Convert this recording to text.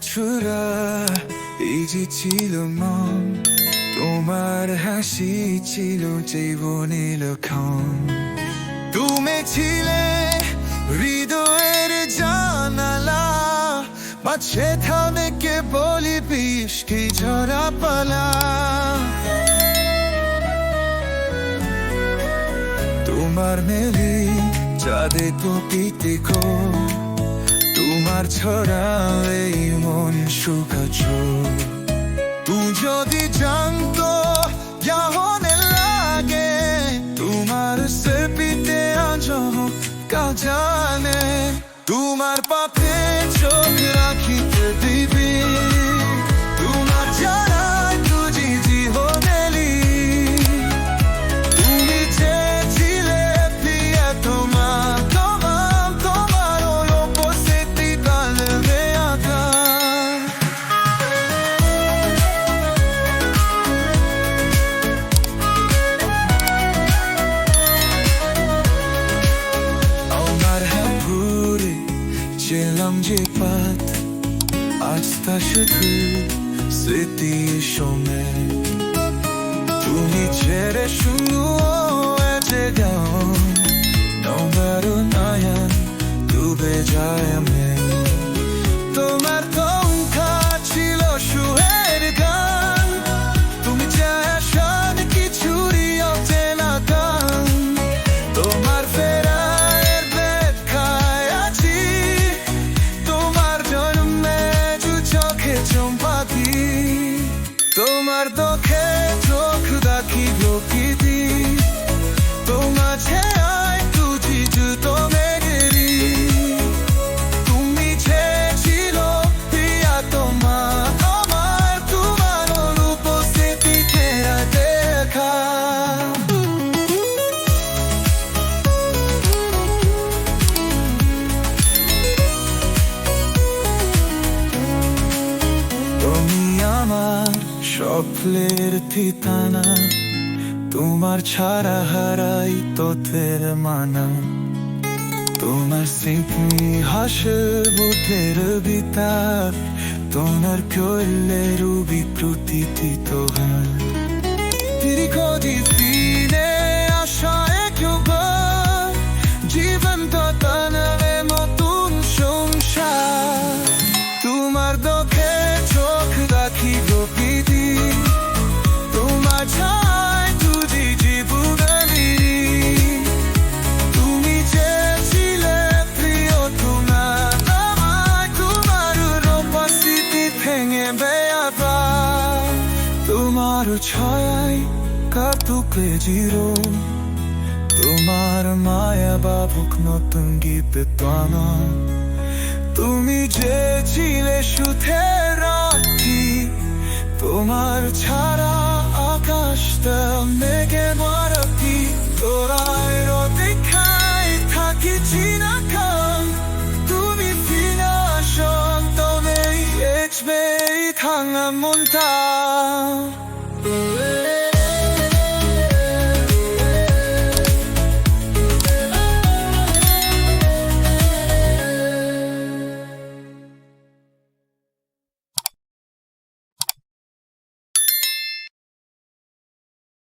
ছোড়া এই যে ছিল মন, তোমার হাসি ছিল জীবনের লক্ষণ। তুমি ছিলে হৃদয়ের জানালা, মাঝে থামে বলি বৃষ্টি ঝরা পালা। তোমার মেলে চাঁদে টুপিতে গো, তোমার ছড়া এই মন শুকাছ। তুই যদি জানতো কেমন লাগে, তোমার সেপিতে আজ কাজানে। তোমার পাপে চোখ রাখিতে দিবি, তোমার যারা তুজি জীবনেলি। তুমি চেয়েছিলে প্রিয়া তোমার, তোমার উপস্থিতি কালবে আঁকা। আমার হাবুরে ছিলাম যে পাত, আজ তা শুধু স্মৃতি সময়। তুমি ছেড়ে শুনো যে গান, তোমার নয়ন ডুবে যায় আমি। তোমার তঙ্কা ছিল সুরের গান, তুমি চাষান কিছুরই অচেনা গান। তোমার ফেরায়ের বেদখায় আছি, তোমার জন্মে দু চোখে চম্পাকি। তোমার দোখে চোখ রাখি প্রকৃতি, তোমার ছেয়ায় তুজি জুতো মেগেরি। তুমি চেয়েছিল প্রিয়া তোমার, তোমার উপস্থিতি ফেরা দেখা। তুমি আমার স্বপ্নের ঠিকানা, তোমার ছাড়া হারাই তোদের মানা। তোমার স্মৃতি হাসে বুকের ভিতর, তোমার করলের বিকৃতি তোহার। দীর্ঘদি ফিরে আসা একবার, জীবন তো তানবে নতুন সংসার। তোমার দোখে চোখ রাখি প্রকৃতি, তোমার ছায় তুজি জীবনী। তুমি চেয়েছিলে প্রিয় তোমার, তোমার উপস্থিতি ভেঙে বেয়াবার। তোমার ছয়ায় কাটুকে জিরো, তোমার মায়া বাবুক নতুন গীতে টানা। তুমি চেয়েছিলে সুখের রাত্রি, তোমার ছাড়া